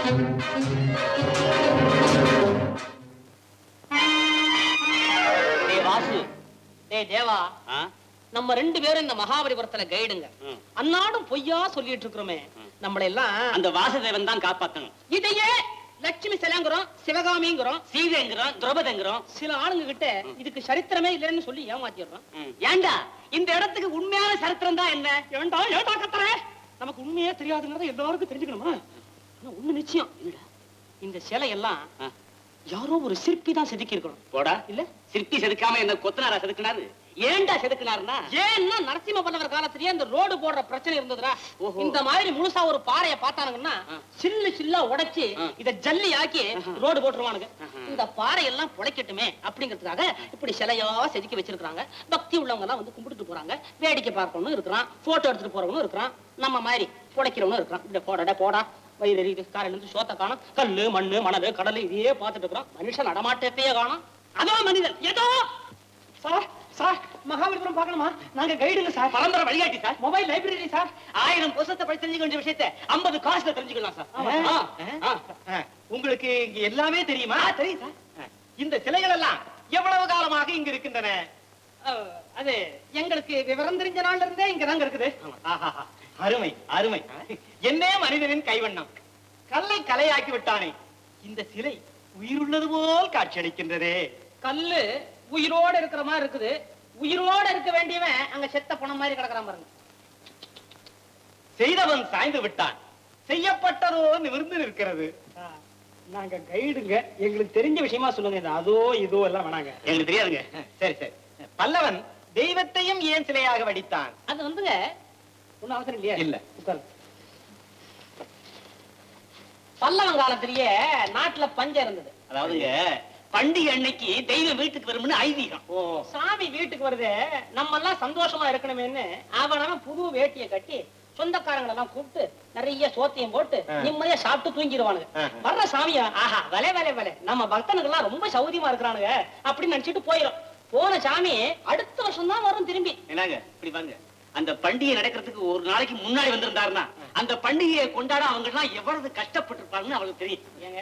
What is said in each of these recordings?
வாசு, தேவா, நம்ம 2 பேரும் இந்த மகாபலிபுரத்துல கைடுங்க. அன்னாடும் பொய்யா சொல்லிட்டு இருக்கிறோமே, நம்மள எல்லாம் அந்த வாசுதேவன் தான் காப்பாத்தணும். இதையே லட்சுமி சிலைங்கிறோம், சிவகாமிங்கிறோம், சீதைங்கிறோம், திரௌபதிங்கிறோம். சில ஆளுங்க கிட்ட இதுக்கு சரித்திரமே இல்லைன்னு சொல்லி ஏமாத்திடுறோம். ஏண்டா இந்த இடத்துக்கு உண்மையான சரித்திரம் தான் என்ன? ஏண்டா கத்துற? நமக்கு உண்மையே தெரியாதுங்கிறத எல்லாருக்கும் தெரிஞ்சுக்கணுமா? ஆனா ஒண்ணு நிச்சயம், இந்த சிலை எல்லாம் யாரோ ஒரு சிற்பி தான் செதுக்கி இருக்கணும். போடா, இல்ல சிற்பி செதுக்காம என்ன கொத்தனாரா செதுக்கினாரு? ஏண்டா செதுக்கினாருன்னா, ஏன்னா நரசிம்ம பல்லவர் காலத்திலேயே இந்த ரோடு போடுற பிரச்சனை இருந்ததுடா. இந்த மாதிரி முழுசா ஒரு பாறையை பார்த்தானுங்கன்னா சில்லு சில்லா உடைச்சு இத ஜல்லி ஆக்கி ரோடு போட்டுருவானுங்க. இந்த பாறை எல்லாம் புடைக்கட்டுமே அப்படிங்கிறதுக்காக இப்படி சிலையா செதுக்கி வச்சிருக்காங்க. பக்தி உள்ளவங்க எல்லாம் வந்து கும்பிட்டுட்டு போறாங்க. வேடிக்கை பார்க்கணும் இருக்கிறான், போட்டோ எடுத்துட்டு போறவனும் இருக்கிறான், நம்ம மாதிரி புடைக்கிறவனும் இருக்கிறான். இப்படி போடா போடா வயிறு காலையில இருந்து சோத்த காணும், கல்லு மண்ணு மணல் கடல் இதையே பார்த்துட்டு இருக்கிறோம். மனுஷன் நடமாட்டத்தையே காணும். அதோ மனிதன் ஏதோ. சார் சார், மகாபலிபுரம் பார்க்கணுமா? நாங்க கைடுங்க சார், பரம்பரை வழிகாட்டி சார், மொபைல் லைப்ரரி சார். 1000 புத்தகத்தை படிச்சு தெரிஞ்சுக்க வேண்டிய விஷயத்தை 50 காசுல தெரிஞ்சுக்கலாம் சார். உங்களுக்கு இங்க எல்லாமே தெரியுமா? தெரியும் சார். இந்த சிலைகள் எல்லாம் எவ்வளவு காலமாக இங்க இருக்கின்றன? அது எங்களுக்கு விவரம் தெரிஞ்ச நாள்ல இருந்தே இங்க தாங்க இருக்குது. அருமை அருமை. என்னே மனிதனின் கைவண்ணம், கல்லை கலையாக்கி விட்டானே. இந்த சிலை உயிருள்ளது போல் காட்சியளிக்கின்றதே. கல்லு உயிரோட இருக்கிற மாதிரி இருக்குது. உயிரோட இருக்க வேண்டியவன் அங்க செத்த பணம் மாதிரி கிடக்குறான் பாருங்க. செய்தவன் சாய்ந்து விட்டான், செய்யப்பட்டதோ நிமிர்ந்து நிற்கிறது. நாங்க கைடுங்க, எங்களுக்கு தெரிஞ்ச விஷயமா சொல்லுங்க. அதோ இதோ எல்லாம் வேணாங்க, எங்களுக்கு தெரியாதுங்க. சரி சரி. பல்லவன் தெய்வத்தையும் ஏன் சிலையாக வடித்தான்? அது வந்துங்க ஒன்னும் அவசரம் இல்லையா? இல்ல. பல்லவன் காலத்திலேயே நாட்டுல பஞ்சம் இருந்தது. அதாவதுங்க, பண்டிகை அன்னைக்கு தெய்வம் வீட்டுக்கு வரும்னு ஐதீகம். சாமி வீட்டுக்கு வருது, நம்ம எல்லாம் சந்தோஷமா இருக்கணுமேன்னு அவன் புது வேட்டியை கட்டி சொந்தக்காரங்களை எல்லாம் கூப்பிட்டு நிறைய சோத்தையும் போட்டு நிம்மதியா சாப்பிட்டு தூங்கிடுவானுங்க. வர்ற சாமியா ஆஹா வலை வலை வலை, நம்ம பக்தனுக்கு எல்லாம் ரொம்ப சௌரியமா இருக்கிறானுங்க அப்படின்னு நினைச்சிட்டு போயிடும். போன சாமி அடுத்த வருஷம் தான் வரும் திரும்பி. என்னங்க இப்படி பாருங்க, அந்த பண்டிகை நடக்கிறதுக்கு ஒரு நாளைக்கு முன்னாடி வந்திருந்தாருன்னா அந்த பண்டிகையை கொண்டாட அவங்க எல்லாம் எவ்வளவு கஷ்டப்பட்டு இருப்பாங்கன்னு அவங்களுக்கு தெரியும். ஏங்க,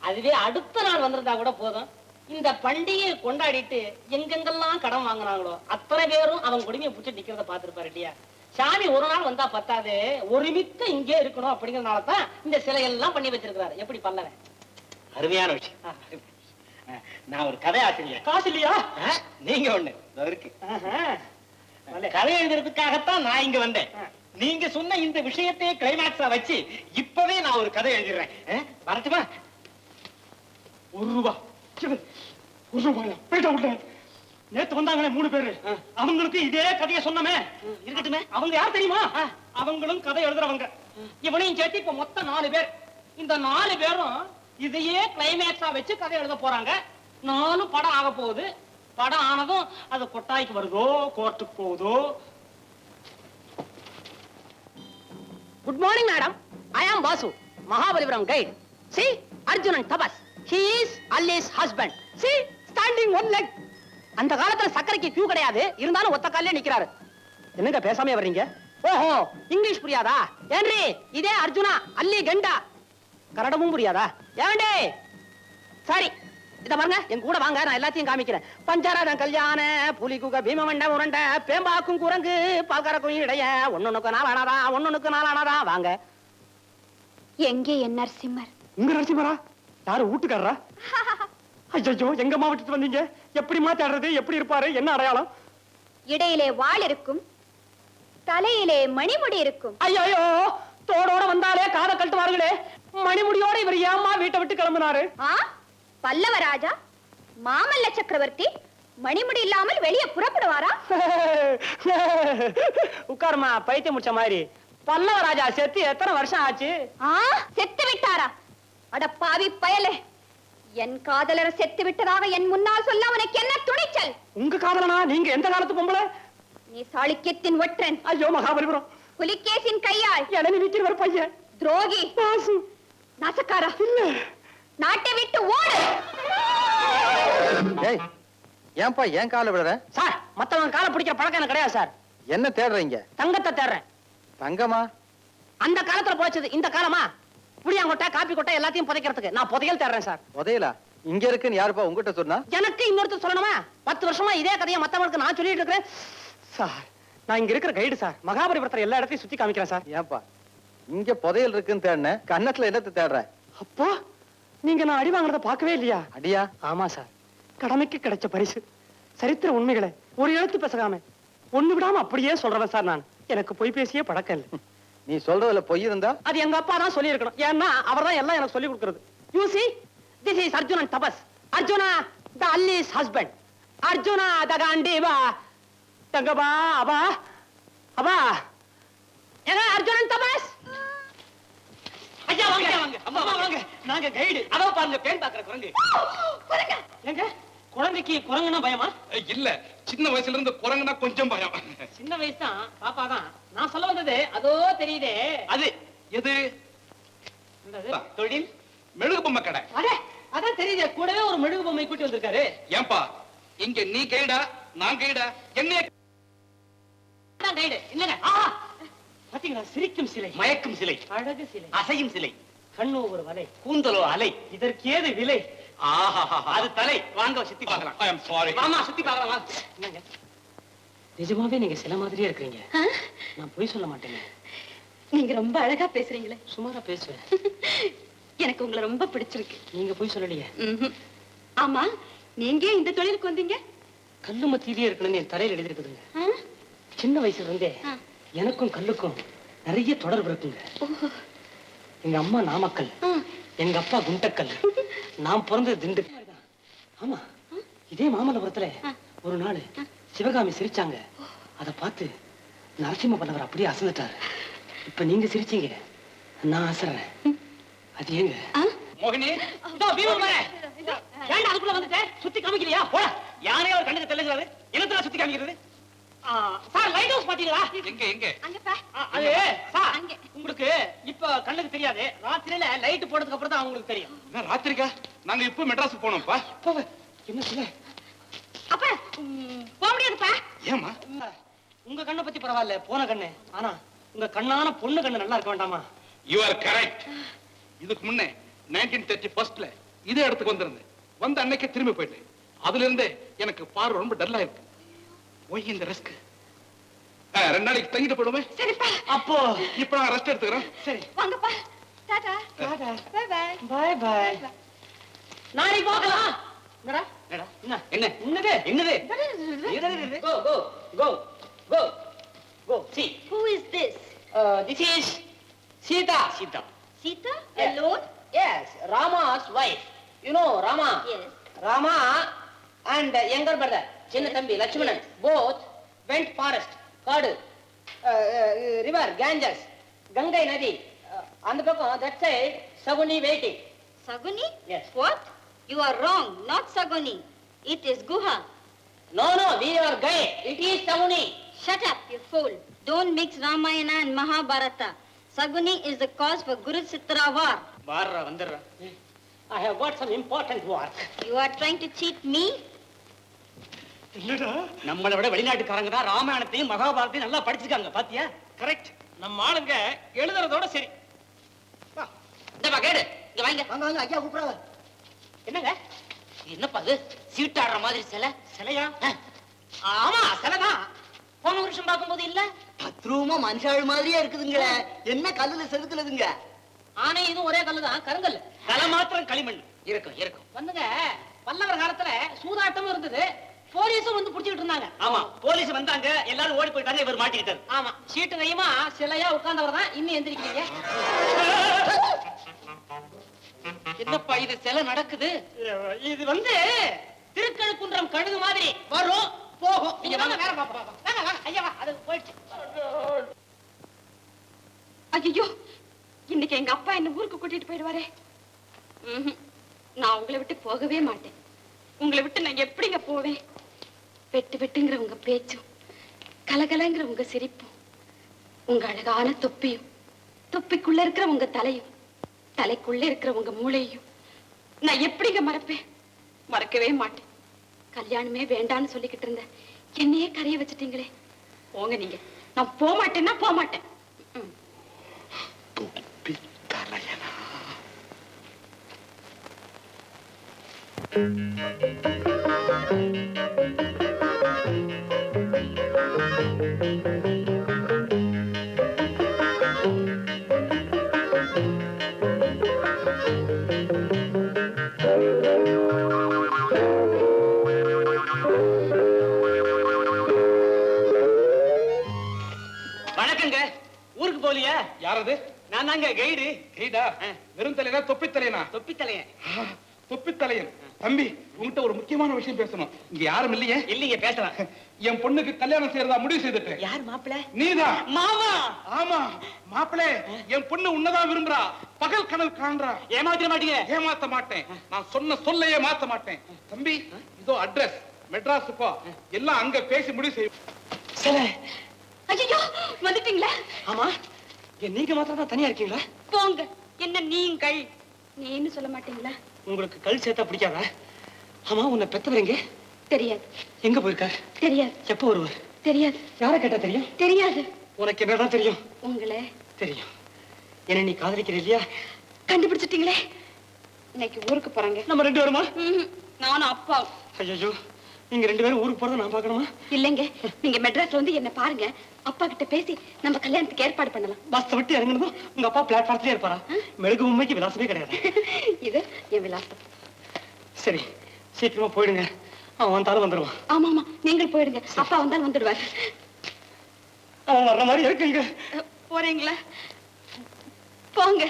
அதுவே அடுத்த நாள் வந்திருந்தா கூட போதும். இந்த பண்டிகையை கொண்டாடிட்டு எங்கெங்கெல்லாம் கடன் வாங்கினாங்களோ அத்தனை பேரும் அவங்க கொடுமையை பிடிச்சி நிக்கிறத பாத்துருப்பாரு இல்லையா? சாமி ஒரு நாள் வந்தா பத்தாது, ஒருமித்த இங்கே இருக்கணும் அப்படிங்கறதுனாலதான் இந்த சிலையெல்லாம் பண்ணி வச்சிருக்கிறாரு. எப்படி பல்லவன்? அருமையான விஷயம். நான் ஒரு கதை ஆசிரியர். காசு இல்லையா? நீங்க ஒண்ணு இருக்கு. கதை எழுதுறதுக்காகத்தான் நான் இங்க வந்தேன். நீங்க சொன்ன இந்த விஷயத்தையே கிளைமேக்ஸா வச்சு இப்பவே நான் ஒரு கதை எழுதிடுறேன். வரட்டுமா? ₹1 ₹1 போயிட்ட விட்டேன். நேத்து வந்தாங்களே 3 பேரு, அவங்களுக்கு இதே கதையை சொன்னமே. இருக்கட்டுமே. அவங்க யார் தெரியுமா? அவங்களும் கதை எழுதுறவங்க. இவனையும் சேர்த்து இப்ப மொத்தம் 4 பேர். இந்த 4 பேரும் இதையே கிளைமேக்ஸா வச்சு கதை எழுத போறாங்க. 4 படம் ஆக போகுது. படம் ஆனதும் அது கொட்டாய்க்கு வருதோ கோர்ட்டுக்கு போகுதோ. குட் மார்னிங் மேடம், ஐ ஆம் பாசு, மகாபலிபுரம் கைட். See, அர்ஜுனன் தபஸ், he is Ali's husband. See, standing one leg. அந்த காலத்துல சக்கரைக்கு கியூ கிடையாது, இருந்தாலும் ஒத்த கால்ல நிக்கிறாரு. என்னங்க பேசாம வர்றீங்க? ஓஹோ, இங்கிலீஷ் புரியாதா? ஏன்றி இதே அர்ஜுனா அல்லி கண்டா கன்னடமும் புரியாதா? ஏண்டே சரி, இத பாருங்க, என் கூட வாங்க, நான் எல்லாத்தையும் காமிக்கிறேன். பஞ்சரத கல்யாண புலிகுக பீமமண்ட உரண்ட பேம்பாக்கும் குரங்கு பால்கரக்கும் இடைய ஒன்னொன்னுக்கு நாளானதா ஒன்னொன்னுக்கு நாளானதா. வாங்க. எங்கே என் நரசிம்மர்? உங்க நரசிம்மரா? யாரு வீட்டுக்காரரா? ஐயோ, எங்க மாவட்டத்துக்கு வந்தீங்க? எப்படி மாத்தாடுறது? எப்படி இருப்பாரு? என்ன அடையாளம்? இடையிலே வாள் இருக்கும், தலையிலே மணிமுடி இருக்கும். ஐயோ, தோடோட வந்தாலே காத கட்டுவார்களே, மணிமுடியோட இவர் ஏம்மா வீட்டை விட்டு கிளம்பினாரு? பல்லவ ராஜா மாமல்ல சக்கரவர்த்தி மணிமுடி இல்லாமல் வெளியே புறப்படுவாரா? உட்காருமா, பைத்தியம் முடிச்ச மாதிரி. பல்லவ ராஜா செத்து எத்தனை வருஷம் ஆச்சு? செத்து விட்டாரா? அட பாவி பயலே, என் காதலர் செத்து விட்டதாக என் முன்னால் சொல்ல உனக்கு என்ன துணிச்சல்? உங்க காதலனா? நீங்க எந்த காலத்து பொம்பளை? நீ சாளுக்கியத்தின் ஒற்றன். ஐயோ மகாபலிபுரம், புலிகேசின் கையால் என்ன நினைக்கிற பையன், துரோகி, நாசக்காரா, நாட்டை விட்டு ஓடு. ஏன்பா ஏன் கால விடுற? சார், மத்தவங்க காலை பிடிக்கிற பழக்கம் எனக்கு கிடையாது சார். என்ன தேடுறீங்க? தங்கத்தை தேடுறேன். தங்கமா? அந்த காலத்துல போச்சது இந்த காலமா? புளியாங்கொட்டை காப்பி கொட்டை எல்லாத்தையும் புதைக்கிறதுக்கு நான் புதையல் தேடுறேன் சார். புதையலா? இங்க இருக்குன்னு யாருப்பா உங்ககிட்ட சொன்னா? எனக்கு இன்னொருத்தர் சொல்லணுமா? 10 வருஷமா இதே கதையை மத்தவங்களுக்கு நான் சொல்லிட்டு இருக்கிறேன் சார். நான் இங்க இருக்கிற கைடு சார். மகாபலிபுரத்துல எல்லா இடத்தையும் சுத்தி காமிக்கிறேன் சார். ஏன்பா இங்க புதையல் இருக்குன்னு தேடின, கன்னத்துல என்னத்தை தேடுற? அப்போ நீங்க நான் அடி வாங்குறத பார்க்கவே இல்லையா? அடியா? ஆமா சார், கடமைக்கு கிடைச்ச பரிசு. சரித்திர உண்மைகளை ஒரு எழுத்து பேசாம ஒண்ணு விடாம அப்படியே சொல்றவன் சார் நான். எனக்கு பொய் பேசியே பழக்கம் இல்லை. நீ சொல்றதுல பொய் இருந்தா அது எங்க அப்பா தான் சொல்லி இருக்கணும். ஏன்னா அவர் தான் எல்லாம் எனக்கு சொல்லி கொடுக்கிறது. You see, this is Arjuna and Tapas. Arjuna, the Ali's husband. Arjuna, the Gandiva. தங்கபா அபா அபா ஏங்க அர்ஜுன் and Tapas. ஐயா வாங்க வாங்க அம்மா வாங்க. நாங்க கைடு. அதோ பாருங்க பேன் பாக்குற குரங்கு. எங்க குழந்தைக்கு குரங்குனா பயமா? இல்ல, சின்ன வயசுல இருந்து குரங்குனா கொஞ்சம் பயம். சின்ன வயசு தான், பாப்பா தான். நான் சொல்ல வந்தது அதோ தெரியுதே. அது எது? என்னது? தொழில் மெழுகு பொம்மை கடை. அடே, அதான் தெரியுதே. கூடவே ஒரு மெழுகு பொம்மை கூட்டி வந்திருக்காரு. ஏன்பா இங்க நீ கைடா நான் கைடா? என்ன அதான் கைடு. என்னங்க? பாத்தீங்களா, சிரிக்கும் சிலை, மயக்கும் சிலை, அழகு சிலை, அசையும் சிலை, கண்ணு ஒரு வலை, கூந்தலோ அலை. இதற்கு ஏது விலை? அது தலை. வாங்க சுத்தி பார்க்கலாம். ஐ அம் சாரி. மாமா சுத்தி பார்க்கலாம் வாங்க. என்னங்க, நிஜமாவே நீங்க சில மாதிரியே இருக்கீங்க. நான் பொய் சொல்ல மாட்டேங்க. நீங்க ரொம்ப அழகா பேசுறீங்களே. சுமாரா பேசுவேன். எனக்கு உங்களை ரொம்ப பிடிச்சிருக்கு. நீங்க பொய் சொல்லலையே. ஆமா, நீங்க இந்த தொழிலுக்கு வந்தீங்க? கல்லு மத்தியிலே இருக்கணும்னு என் தலையில எழுதிருக்குதுங்க. சின்ன வயசுல இருந்தே எனக்கும் கல்லுக்கும் நிறைய தொடர்பு இருக்குங்க. எங்க அம்மா நாமக்கல், எங்க அப்பா குண்டக்கல், நான் பிறந்தது திண்டுக்கல். ஆமா, இதே மாமல்லபுரத்துல ஒரு நாள் சிவகாமி சிரிச்சாங்க. அதை பார்த்து நரசிம்ம பல்லவர் அப்படியே அசந்துட்டாரு. இப்ப நீங்க சிரிச்சீங்க, நான் அசறேன். அது ஏங்க? மோகினி இதோ பீமன் பாரு. ஏன்டா அதுக்குள்ள வந்துட்டே? சுத்தி காமிக்கலையா? போடா. யாரையோ ஒரு கண்ணுக்கு தெளிஞ்சாரு. என்னத்துல சுத்தி காமிக்கிறது? சார் லைட் ஹவுஸ் பாத்தீங்களா? எங்க எங்க? அங்க பா. அது சார் அங்க. உங்களுக்கு இப்ப கண்ணுக்கு தெரியாது. ராத்திரியில லைட் போட்டதுக்கு அப்புறம் தான் உங்களுக்கு தெரியும். என்ன ராத்திரிக்கா? நாங்க இப்ப மெட்ராஸ் போனோம்ப்பா. என்ன சொல்ல? அப்ப போக முடியாதுப்பா. ஏமா? உங்க கண்ணை பத்தி பரவாயில்ல, போன கண்ணு. ஆனா உங்க கண்ணான பொண்ணு கண்ணு நல்லா இருக்க வேண்டாமா? You are correct. இதுக்கு முன்னே 1931ல இதே இடத்துக்கு வந்திருந்தேன். வந்த அன்னைக்கே திரும்பி போயிட்டேன். அதுல இருந்து எனக்கு பார்வை ரொம்ப டல்லா இருக்கு. ஒய் இந்த ரிஸ்க். 2 நாளைக்கு தங்கிட்டு போடுமே. சரிப்பா. அப்போ இப்ப நான் ரெஸ்ட் எடுத்துக்கிறேன். சரி, வாங்கப்பா. Tata. Tata. Bye bye. Bye bye. நாளைக்கு பார்க்கலாம். என்னடா? என்ன என்ன என்னது? என்னது? Go go go go go. See. Who is this? This is Sita. Sita. Sita Yes. alone? Yes, Rama's wife. You know Rama? Yes. Rama and younger brother, சின்ன தம்பி Lakshmanan, both went forest, காடு, river, Ganges, கங்கை நதி. அந்த பக்கம் that side, Saguni waiting. Saguni? Yes. What? You are wrong. Not Saguni. It is Guha. No, we are gay. It is Saguni. Shut up, you fool. Don't mix Ramayana and Mahabharata. Saguni is the cause for Kurukshetra war. வாரா வந்துடுறா. I have got some important work. You are trying to cheat me? நம்மளை விட வெளிநாட்டுக்காரங்க தான் ராமாயணத்தையும் மகாபாரத்தையும் நல்லா படிச்சிருக்காங்க. பாத்தியா? Correct. நம்ம ஆளுங்க எழுதுறதோட சரி. இந்த கேடு இங்க வாங்க. வாங்க வாங்க, ஐயா கூப்பிடுறாங்க. என்னங்க என்னப்பா அது? சீட்டாடுற மாதிரி சிலை. சிலையா? ஆமா சிலைதான். போன வருஷம் பார்க்கும்போது இல்ல பத்ரூமா மனுஷாள் மாதிரியே இருக்குதுங்களே. என்ன கல்லுல செதுக்குறதுங்க? ஆனா இதுவும் ஒரே கல்லுதான், கருங்கல். தலை மாத்திரம் களிமண் இருக்கும் இருக்கும். வந்துங்க, பல்லவர் காலத்துல சூதாட்டமும் இருந்தது, போலீஸும் வந்து புடிச்சிட்டு இருந்தாங்க. ஆமா போலீஸ் வந்தாங்க, எல்லாரும் ஓடி போயிட்டாங்க, இவர் மாட்டிக்கிட்டாரு. ஆமா, சீட்டு கையுமா சிலையா உட்கார்ந்தவர் தான் இன்னும் எந்திரிக்கிறீங்க. என்னப்பா இது சிலை நடக்குது? இது வந்து திருக்கழுக்குன்றம் கழுகு மாதிரி வரும் போகும். நீங்க வாங்க, வேற பாப்பா. வாங்க வாங்க, ஐயா வா, அது போயிடுச்சு. ஐயோ, இன்னைக்கு எங்க அப்பா என்ன ஊருக்கு கூட்டிட்டு போயிடுவாரே. நான் உங்களை விட்டு போகவே மாட்டேன். உங்களை விட்டு நான் எப்படிங்க போவேன்? வெட்டு வெட்டுங்கிற உங்க பேச்சும், கலகலங்கிற உங்க சிரிப்பும், உங்க அழகான தொப்பியும், தொப்பிக்குள்ள இருக்கிற உங்க தலையும், தலைக்குள்ள இருக்கிற உங்க மூளையும் நான் எப்படிங்க மறப்பேன்? மறக்கவே மாட்டேன். கல்யாணமே வேண்டான்னு சொல்லிக்கிட்டு இருந்த என்னையே கரைய வச்சுட்டீங்களே. போங்க நீங்க. நான் போக மாட்டேன்னா போக மாட்டேன். தொப்பி தலையனா? வணக்கங்க. ஊருக்கு போலியா? யாரது? நான் தாங்க கைடு. கைடா? வெறும் தலையனா தொப்பி தலையனா? தொப்பி தலையன். தொப்பி தலையன். தம்பி, உங்ககிட்ட ஒரு முக்கியமான விஷயம் பேசணும். இங்க யாரும் இல்லையே? இல்லைங்க, பேசலாம். என் பொண்ணுக்கு கல்யாணம் செய்யறதா முடிவு செய்துட்டேன். யார் மாப்பிள்ள? நீதான். மாமா. ஆமா மாப்பிளே, என் பொண்ணு உன்னதான் விரும்புறா. பகல் கனவு காண்றா. ஏமாத்திர மாட்டீங்க? ஏமாத்த மாட்டேன். நான் சொன்ன சொல்லையே மாத்த மாட்டேன். தம்பி, இதோ அட்ரஸ். மெட்ராஸ் போ. எல்லாம் அங்க பேசி முடிவு செய்யும். ஐயோ, வந்துட்டீங்களா? ஆமா, நீங்க மாத்திரம் தான் தனியா இருக்கீங்களா? போங்க. என்ன நீங்கள் நீன்னு சொல்ல மாட்டீங்களா? உங்களுக்கு கல் சேர்த்தா பிடிக்காதா? ஆமா, உன்னை பெத்தவரீங்க? தெரியாது. எங்க போயிருக்காரு? தெரியாது. எப்போ வருவார்? தெரியாது. யாரை கேட்டா தெரியும்? தெரியாது. உனக்கு என்னதான் தெரியும்? உங்களை தெரியும். என்ன நீ காதலிக்கிற இல்லையா? கண்டுபிடிச்சிட்டீங்களே. இன்னைக்கு ஊருக்கு போறாங்க. நம்ம ரெண்டு பேருமா? நானும் அப்பா. ஐயோ, நீங்க ரெண்டு பேரும் ஊருக்கு போறத நான் பார்க்கணுமா? இல்லைங்க, நீங்க மெட்ராஸ்ல வந்து என்ன பாருங்க. அப்பா கிட்ட பேசி நம்ம கல்யாணத்துக்கு ஏற்பாடு பண்ணலாம். பஸ் விட்டு இறங்கினதும் உங்க அப்பா பிளாட்ஃபார்ம்லயே இருப்பாரா? மெழுகு உண்மைக்கு விலாசமே கிடையாது. இது என் விலாசம். சரி, சீக்கிரமா போயிடுங்க. அவன் வந்தாலும் வந்துடுவான். ஆமா ஆமா, நீங்கள் போயிடுங்க. அப்பா வந்தாலும் வந்துடுவார். அவன் வர்ற மாதிரி இருக்குங்க. போறீங்களா? போங்க.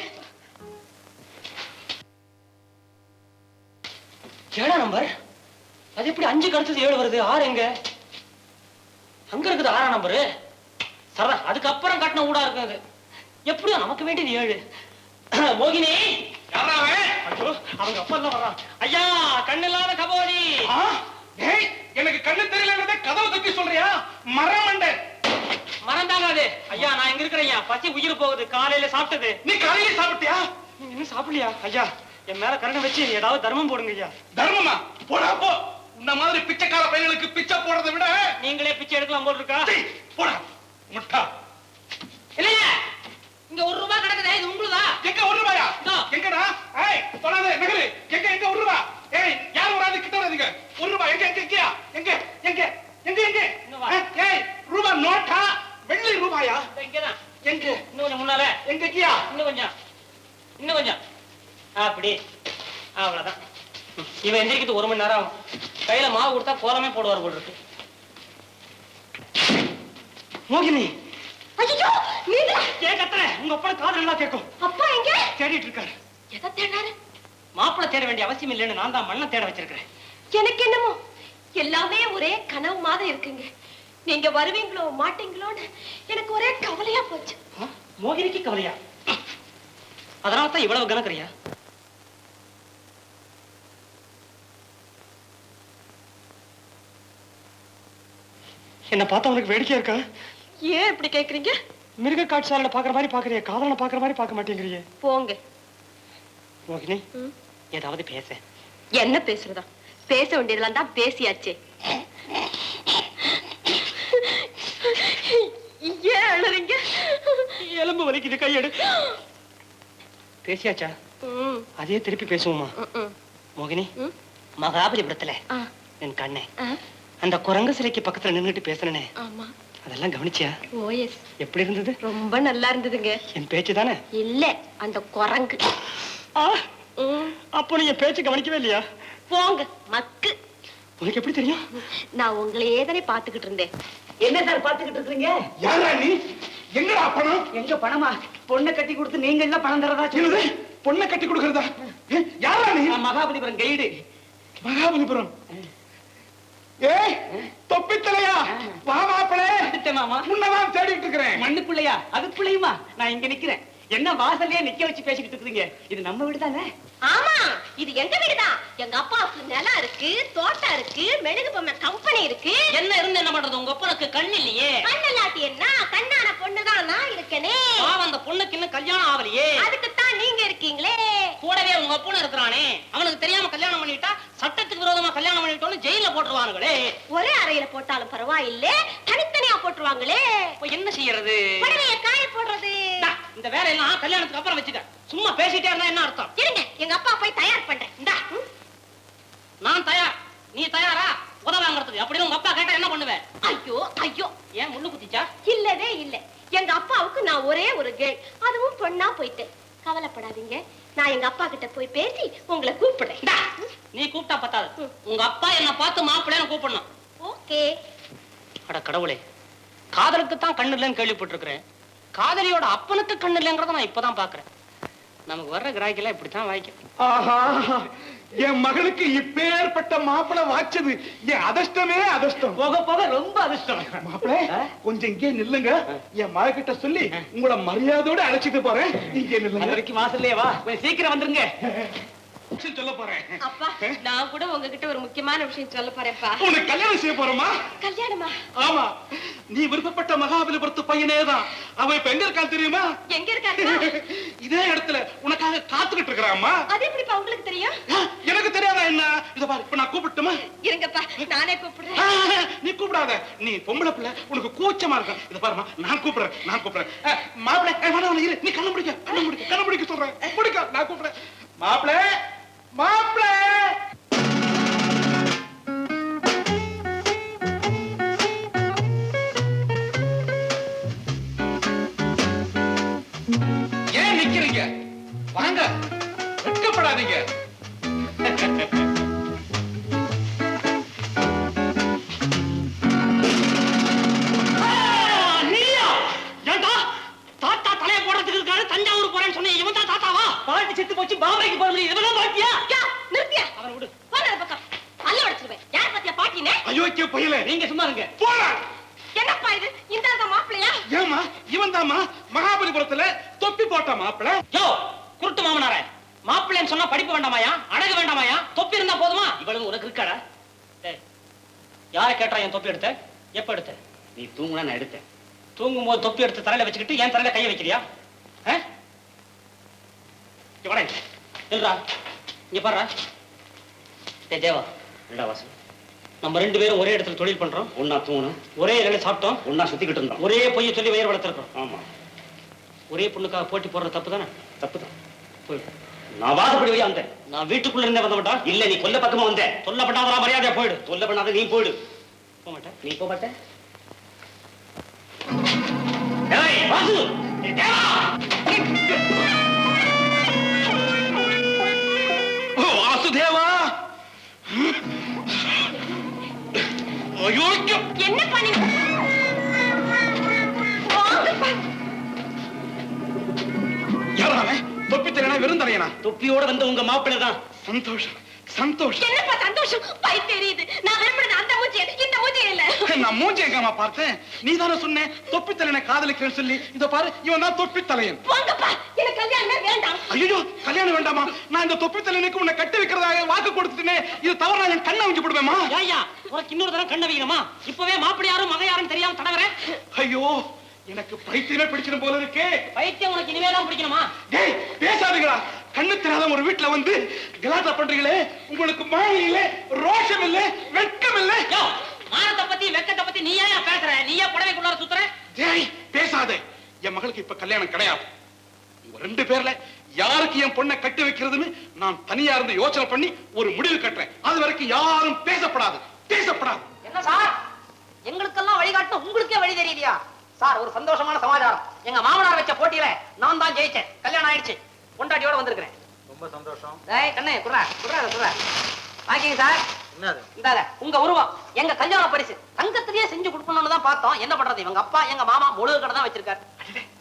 7 நம்பர். அது எப்படி 5 கடுத்தது 7 வருது? 6 எங்க? அங்க இருக்குது 6 நம்பரு. சரா, அதுக்கப்புறம் கட்டின ஊடா இருக்குது. எப்படியோ நமக்கு வேண்டியது 7. மோகினி, யாரா அவன்? ஐயோ, அவங்க அப்பா எல்லாம் வர்றான். ஐயா, கண்ணில்லாத கபோதி. டேய், எனக்கு கண்ணு தெரியலன்றதை கதவை தட்டி சொல்றியா? மரமண்டை. மறந்தாங்க அது. ஐயா, நான் எங்க இருக்கிறேன்? பசி உயிர் போகுது. காலையில சாப்பிட்டது. நீ காலையில சாப்பிட்டியா? நீங்க இன்னும் சாப்பிடலையா? ஐயா, என் மேல கருணை வச்சு ஏதாவது தர்மம் போடுங்க ஐயா. தர்மமா? போடா போ. உன்ன மாதிரி பிச்சைக்கார பையனுக்கு பிச்சை போடுறதை விட நீங்களே பிச்சை எடுக்கலாம் போல் இருக்கா? டேய், போடா முட்டா. இல்லையா, இங்க 1 ரூபாய் கிடக்குதே, இது உங்களுதா? எங்க 1 ரூபாயா? இதோ. எங்கடா? ஏய், தொடாதே நகரு. எங்க 1 ரூபாய்? ஏய், யார் வராது கிட்ட வராதீங்க. 1 ரூபாய் எங்க எங்க எங்கயா? எங்க எங்க எங்க எங்க? இங்க வா. ஏய், ரூபாய் நோட்டா? வெள்ளி ரூபாயா? இங்கதான். எங்க இன்னும் கொஞ்சம் முன்னால. எங்க எங்கயா? இன்னும் கொஞ்சம், இன்னும் கொஞ்சம். அப்படி, அவ்வளவுதான். இவன் எந்திரிக்கிறது 1 மணி நேரம் ஆகும். கையில மாவு கொடுத்தா கோலமே போடுவார் போல் இருக்கு. மோகினி, ஐயோ, நீங்க ஏன் கத்துற? உங்க அப்பா காது நல்லா கேட்கும். அப்பா எங்க? தேடிட்டு இருக்காரு. எதை தேடாரு? மாப்பிள்ளை தேட வேண்டிய அவசியம் இல்லைன்னு நான் தான் மண்ணை தேட வச்சிருக்கிறேன். எனக்கு என்னமோ எல்லாமே ஒரே கனவு மாதிரி இருக்குங்க. நீங்க வருவீங்களோ மாட்டீங்களோன்னு எனக்கு ஒரே கவலையா போச்சு. மோகினிக்கு கவலையா? அதனால தான் இவ்வளவு கணக்குறியா? என்ன பார்த்தா உனக்கு வேடிக்கையா இருக்கா? ஏன் இப்படி கேக்குறீங்க? மிருக காட்சியாளனை பாக்குற மாதிரி பாக்குறிய, காதலனை பாக்குற மாதிரி பார்க்க மாட்டேங்கிறியே. போங்க. மோகினி, ஏதாவது பேச. என்ன பேசுறதா? பேச வேண்டியதெல்லாம் தான் பேசியாச்சே. ஏன் அழறீங்க? எலும்பு வலிக்குது, கையெடு. பேசியாச்சா? அதே திருப்பி பேசுவோமா? மோகினி, மகாபலிபுரத்துல என் கண்ணே அந்த குரங்கு சிலைக்கு பக்கத்துல நின்னுட்டு பேசுறேனே, ஆமா, அதெல்லாம் கவனிச்சியா? ஓஎஸ். எப்படி இருந்தது? ரொம்ப நல்லா இருந்ததுங்க. என் பேச்சு தானே? இல்ல, அந்த குரங்கு. அப்போ நீ என் பேச்சு கவனிக்கவே இல்லையா? போங்க மக்கு. உனக்கு எப்படி தெரியும்? நான் உங்களையே தானே பாத்துக்கிட்டு இருந்தேன். என்ன சார் பாத்துக்கிட்டு இருக்கீங்க? யாரா நீ? எங்கடா பணம்? எங்க பணமா? பொண்ணை கட்டி கொடுத்து நீங்க எல்லாம் பணம் தரதா சொல்லுது? பொண்ணை கட்டி கொடுக்கறதா? யாரா நீ? மகாபலிபுரம் கைடு. மகாபலிபுரம். ஏய், தொப்பித்தலையா? வா மாப்பிளே. மாமா, உன்னதான் தேடிட்டு இருக்கிறேன். மண்ணுக்குள்ளையா? அதுக்குள்ளையுமா? நான் இங்க நிக்கிறேன். என்ன வாசல்லையே நிக்க வச்சு பேசிக்கிட்டு இருக்கீங்க? இது நம்ம வீடு தானே? ஆமா, இது எங்க வீடுதான். எங்க அப்பாவுக்கு நிலம் இருக்கு, தோட்டம் இருக்கு, மெழுகு பொம்மை கம்பெனி இருக்கு. என்ன இருந்து என்ன பண்றது? உங்க அப்பனுக்கு கண் இல்லையே. கண்ணல்லாட்டி என்ன? கண்ணான பொண்ணுதான் நான் இருக்கனே. பாவம், அந்த பொண்ணுக்கு இன்னும் கல்யாணம் ஆகலையே. அதுக்குத்தான் நீங்க இருக்கீங்களே. கூடவே உங்க அப்பனும் இருக்கிறானே, அவனுக்கு தெரியாம கல்யாணம் பண்ணிட்டா சட்டத்துக்கு விரோதமா கல்யாணம் பண்ணிட்டோம்னு ஜெயில போட்டுருவானுங்களே. ஒரே அறையில போட்டாலும் பரவாயில்ல, தனித்தனியா போட்டுருவாங்களே. இப்ப என்ன செய்யறது? புடவைய காய போடுறது. இந்த வேலையெல்லாம் கல்யாணத்துக்கு அப்புறம் வச்சுக்க. சும்மா பேசிட்டே இருந்தா என்ன அர்த்தம்? இருங்க, எங்க அப்பா போய் தயார் பண்றேன். இந்தா. நான் எங்க அப்பா கிட்ட போய் பேசி உங்களை கூப்பிடுறேன். இந்தா, நீ கூப்பிட்டா பத்தாது, உங்க அப்பா என்ன பார்த்து மாப்பிள்ளைன்னு கூப்பிடணும். ஓகே. அட கடவுளே, காதலுக்கு தான் கண்ணு இல்லைன்னு கேள்விப்பட்டிருக்கிறேன். காதலியோட அப்பனுக்கு கண்ணு இல்லைங்கிறத நான் இப்பதான் பாக்குறேன். நமக்கு வர்ற கிராய்க்கெல்லாம் இப்படித்தான் வாய்க்கும். ஆஹா, என் மகளுக்கு இப்பேற்பட்ட மாப்பிளை வாச்சது என் அதிர்ஷ்டமே அதிர்ஷ்டம். போக போக ரொம்ப அதிர்ஷ்டம். மாப்பிளை கொஞ்சம் இங்கே நில்லுங்க. என் மக கிட்ட சொல்லி உங்களை மரியாதையோட அழைச்சிட்டு போறேன். இங்கே அது நில்லுங்க. வரைக்கும் வாசல்லையே வா, கொஞ்சம் சீக்கிரம் வந்துருங்க. சொல்ல போறேன். அப்பா, நான் கூட உங்ககிட்ட ஒரு முக்கியமான விஷயம் சொல்ல போறேன்ப்பா. உனக்கு கல்யாணம் செய்ய போறோமா? கல்யாணமா? ஆமா, நீ விருப்பப்பட்ட மகாபலிபுரத்து பையனே தான். அவன் இப்ப எங்க இருக்கான் தெரியுமா? எங்க இருக்காரு? இதே இடத்துல உனக்காக காத்துக்கிட்டு இருக்கிறாம்மா. அது எப்படிப்பா உங்களுக்கு தெரியும்? எனக்கு தெரியாதா என்ன? இத பாரு, இப்ப நான் கூப்பிட்டுமா? இருங்கப்பா, நானே கூப்பிடுறேன். நீ கூப்பிடாத, நீ பொம்பளை பிள்ளை, உனக்கு கூச்சமா இருக்கும். இத பாருமா, நான் கூப்பிடுறேன். மாப்பிள்ளை, வேணாம் இரு, நீ கண்ணு முடிக்க சொல்றேன். முடிக்க, நான் கூப்பிடுறேன். மாப்பிள்ளை. ஏன் நிக்கிறீங்க? வாங்க, வெட்கப்படாதீங்க. தாத்தா தலைய போடுறதுக்கு இருக்காரு, தஞ்சாவூர் போறேன்னு சொன்னேன். இவன் தான் தாத்தாவா? பாட்டி செத்து போச்சு, பாம்பேக்கு போற முடியும். இதெல்லாம் பாட்டியா? நிறுத்தியா? அவனை விடு. போன பக்கம் அல்ல உடைச்சிருவேன். யார் பத்தியா பாட்டினே? அயோக்கிய பையலே, நீங்க சும்மா இருங்க. போடா. என்னப்பா இது? இந்த மாப்பிள்ளையா? ஏமா, இவன் தாமா மகாபலிபுரத்துல தொப்பி போட்ட மாப்பிள்ளை. யோ, குருட்டு மாமனாரே, மாப்பிள்ளைன்னு சொன்னா படிப்பு வேண்டாமாயா, அழகு வேண்டாமாயா, தொப்பி இருந்தா போதுமா? இவ்வளவு உனக்கு இருக்காடா? யாரை கேட்டா என் தொப்பி எடுத்த? எப்ப எடுத்த? நீ தூங்குனா நான் எடுத்தேன். தூங்கும் போது தொப்பி எடுத்து தலையில வச்சுக்கிட்டு என் தலையில கைய வைக்கிறியா? இங்க பாரு. தேவா, ரெண்டா வாசல். நம்ம ரெண்டு பேரும் ஒரே இடத்துல தொழில் பண்றோம், ஒன்னா தூங்கணும், ஒரே இலையில சாப்பிட்டோம், ஒன்னா சுத்திக்கிட்டு இருந்தோம். ஒரே பொய்ய சொல்லி வயிறு வளர்த்துருக்கோம். ஆமா, ஒரே பொண்ணுக்காக போட்டி போடுற தப்பு தானே? தப்புதான். போயிடு. நான் வாசப்படி வழியா வந்தேன். நான் வீட்டுக்குள்ள இருந்தே வந்த மாட்டா? இல்ல, நீ கொல்ல பக்கமா வந்த. சொல்ல பண்ணாதா மரியாதையா போயிடு. தொல்லை பண்ணாத, நீ போயிடு. போக மாட்டேன். நீ போக மாட்ட? ஏய் வாசு, தேவா! வாசுதேவா, அயோக்கிய. என்ன பண்ணி? வாங்கப்பா. யாராவே தொப்பி தெரியனா வெறும் தரையனா? தொப்பியோட வந்த உங்க மாப்பிள்ளை தான். சந்தோஷம். என்னப்பா சந்தோஷம்? பை தெரியுது. நான் விரும்புறது அந்த மூஞ்சி, இந்த மூஞ்சி இல்ல. நான் மூஞ்சி எங்கம்மா பார்த்தேன்? நீ தானே சொன்ன தொப்பி தலையனை காதலிக்கிறேன்னு சொல்லி. இத பாரு, இவன் தான் தொப்பி தலையன். போங்கப்பா, எனக்கு கல்யாணமே வேண்டாம். ஐயோ, கல்யாணம் வேண்டாமா? நான் இந்த தொப்பி தலையனுக்கு உன்னை கட்டி வைக்கிறதாக வாக்கு கொடுத்துட்டேனே. இது தவறு, நான் கண்ணை வச்சு போடுவேமா? ஐயா, உனக்கு இன்னொரு தரம் கண்ண வைக்கணுமா? இப்பவே மாப்பிள்ளை யாரும் மக யாரும் தெரியாம தடவறேன். ஐயோ, எனக்கு பைத்தியமே பிடிச்சிடும் போல இருக்கே. பைத்தியம் உனக்கு இனிமே தான் பிடிக்கணுமா? டேய், பேசாதீங்களா? கண்ணு தெரியாத ஒரு வீட்டுல வந்து கலாட்டா பண்றீங்களே. உங்களுக்கு மானம் இல்ல, ரோஷம் இல்ல, வெட்கம் இல்ல. யோ, மானத்தை பத்தி வெக்கத்தை பத்தி நீ ஏன் பேசுற? நீயே புடவைக்குள்ளார சுத்துற? டேய், பேசாதே. என் மகளுக்கு இப்ப கல்யாணம் கிடையாது. உங்க ரெண்டு பேர்ல யாருக்கு என் பொண்ணை கட்டி வைக்கிறதுன்னு நான் தனியா இருந்து யோசனை பண்ணி ஒரு முடிவு கட்டுறேன். அது வரைக்கும் யாரும் பேசப்படாது. என்ன சார், எங்களுக்கெல்லாம் வழிகாட்டு உங்களுக்கே வழி தெரியலையா? சார், ஒரு சந்தோஷமான சமாச்சாரம். எங்க மாமனார் வச்ச போட்டியில நான் தான் ஜெயிச்சேன். கல்யாணம் ஆயிடுச்சு. பொண்டாட்டியோட வந்திருக்கிறேன். ரொம்ப சந்தோஷம். டேய் கண்ணே, குர்ரா வாங்கிங்க சார். என்னது? இந்தாங்க உங்க உருவம், எங்க கல்யாண பரிசு. தங்கத்திலேயே செஞ்சு கொடுக்கணும்னு தான் பார்த்தோம். என்ன பண்றது, இவங்க அப்பா எங்க மாமா முழு கடை தான் வச்சிருக்காரு.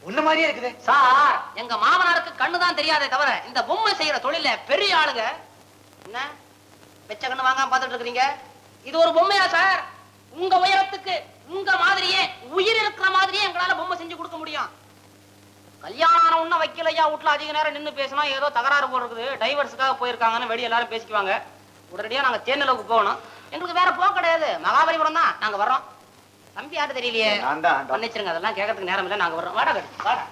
உன்ன மாதிரியே இருக்குது. சார், எங்க மாமனாருக்கு கண்ணுதான் தெரியாதே தவிர இந்த பொம்மை செய்யற தொழில பெரிய ஆளுங்க. என்ன வெச்ச கண்ணு வாங்காம பார்த்துட்டு இருக்கீங்க? இது ஒரு பொம்மையா சார்? உங்க உயரத்துக்கு உங்க மாதிரியே உயிர் இருக்கிற மாதிரியே எங்களால பொம்மை செஞ்சு கொடுக்க முடியும். கல்யாணம் ஆன உன்ன வைக்கலையா வீட்டுல அதிக நேரம் நின்னு பேசினா ஏதோ தகராறு போல் இருக்குது, டைவர்ஸுக்காக போயிருக்காங்கன்னு வெளியே எல்லாரும் பேசிக்குவாங்க. உடனடியா நாங்க தேனிலவுக்கு போகணும். எங்களுக்கு வேற போக கிடையாது, மகாபலிபுரம் தான். நாங்க வர்றோம். தம்பி யாரு தெரியலையே, நான் தான். மன்னிச்சிருங்க, அதெல்லாம் கேட்கறதுக்கு நேரம் இல்லை. நாங்க வர்றோம். வாடா.